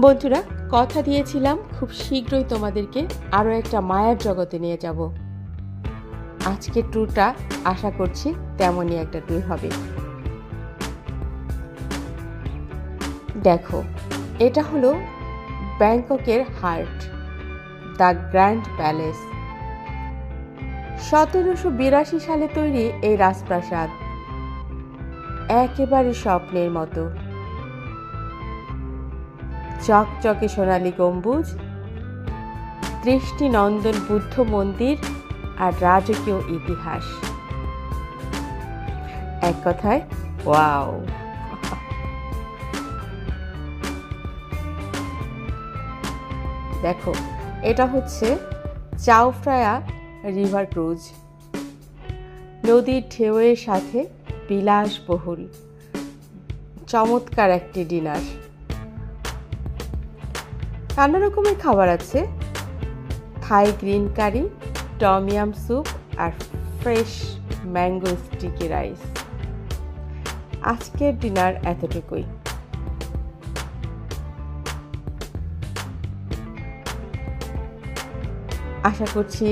বন্ধুরা, কথা দিয়েছিলাম খুব শীঘ্রই তোমাদেরকে আরও একটা মায়ার জগতে নিয়ে যাব। আজকের ট্যুরটা আশা করছি তেমনই একটা ট্যুর হবে। দেখো, এটা হলো ব্যাংককের হার্ট, দ্য গ্র্যান্ড প্যালেস। 1782 সালে তৈরি এই রাজপ্রাসাদ একেবারে স্বপ্নের মতো। চকচকে সোনালী গম্বুজ, দৃষ্টিনন্দন বুদ্ধ মন্দির আর রাজকীয় ইতিহাস। এক কথায় ওয়াও। দেখো, এটা হচ্ছে চাও ফ্রায়া রিভার ক্রুজ। নদীর ঢেউয়ের সাথে বিলাসবহুল চমৎকার একটি ডিনার। নানা রকমের খাবার আছে, থাই গ্রিন কারি, টমিয়াম স্যুপ আর ফ্রেশ ম্যাঙ্গো স্টিকি রাইস। আজকের ডিনার এতটুকুই। আশা করছি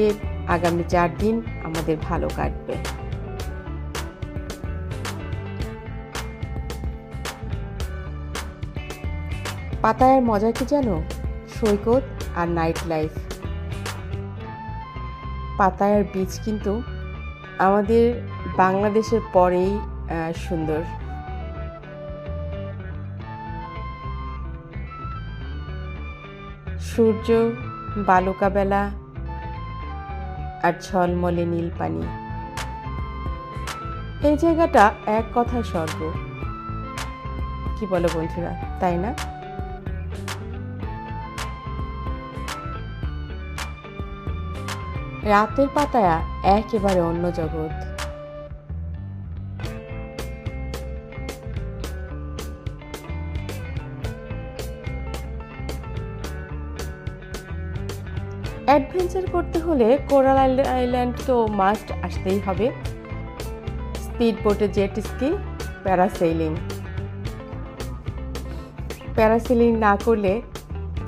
আগামী 4 দিন আমাদের ভালো কাটবে। পাতায়ার মজা কি জানো? সৈকত আর নাইট লাইফ। পাতায়ার বিচ কিন্তু আমাদের বাংলাদেশের পরেই সুন্দর। সূর্য, বালুকা বেলা আর ঝলমলে নীল পানি। এই জায়গাটা এক কথায় স্বর্গ। কি বলো বন্ধুরা, তাই না? রাতের পাতায়া একেবারে অন্য জগৎ। অ্যাডভেঞ্চার করতে হলে কোরাল আইল্যান্ড তো মাস্ট আসতেই হবে। স্পিড বোটে, জেট স্কি, প্যারাসেইলিং। প্যারাসেইলিং না করলে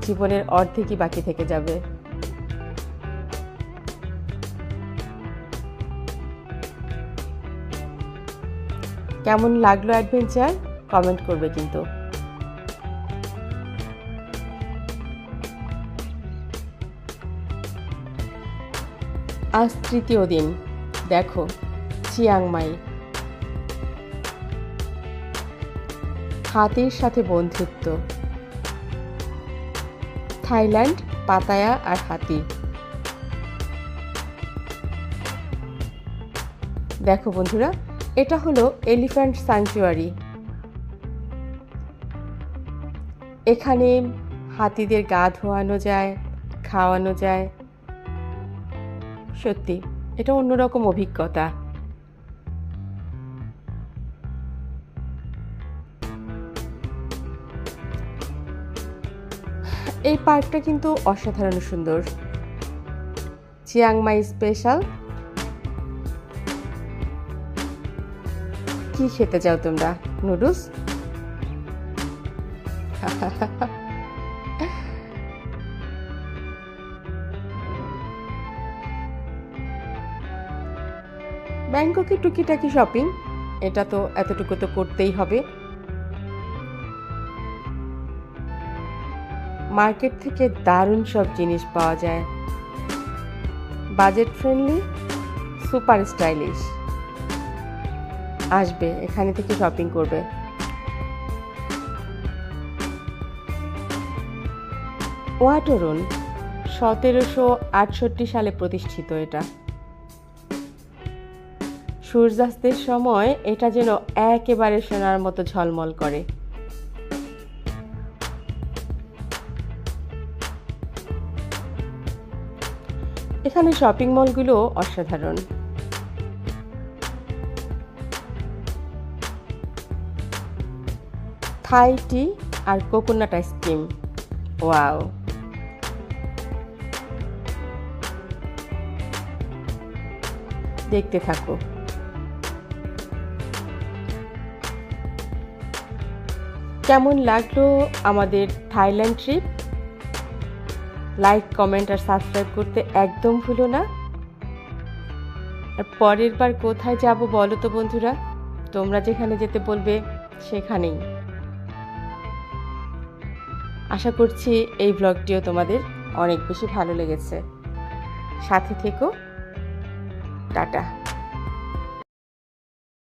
জীবনের অর্ধেকই বাকি থেকে যাবে। কেমন লাগলো অ্যাডভেঞ্চার? কমেন্ট করবে কিন্তু। আজ 3য় দিন। দেখো, চিয়াংমাই। হাতির সাথে বন্ধুত্ব। থাইল্যান্ড, পাতায়া আর হাতি। দেখো বন্ধুরা, এটা হলো এলিফ্যান্ট স্যাংচুয়ারি। এখানে হাতিদের গা ধোয়ানো যায়, খাওয়ানো যায়। সত্যি এটা অন্যরকম অভিজ্ঞতা। এই পার্কটা কিন্তু অসাধারণ সুন্দর। Chiang Mai special. কি খেতে চাও তোমরা? নুডলস? ব্যাংককে টুকিটাকি শপিং, এটা তো এতটুকু তো করতেই হবে। মার্কেট থেকে দারুণ সব জিনিস পাওয়া যায়। Budget friendly, super stylish. আসবে, এখানে থেকে শপিং করবে। ওয়াটরন 1768 সালে প্রতিষ্ঠিত। এটা সূর্যাস্তের সময় এটা যেন একেবারে সোনার মতো ঝলমল করে। এখানে শপিং মলগুলো অসাধারণ। থাই টি আর কোকোনাট আইসক্রিম। ওয়াও। দেখতে থাকো। কেমন লাগলো আমাদের থাইল্যান্ড ট্রিপ? লাইক, কমেন্ট আর সাবস্ক্রাইব করতে একদম ভুলো না। আর পরের বার কোথায় যাব বলো তো বন্ধুরা? তোমরা যেখানে যেতে বলবে সেখানেই। আশা করছি এই ব্লগটিও তোমাদের অনেক বেশি ভালো লেগেছে। সাথে থেকো। টাটা।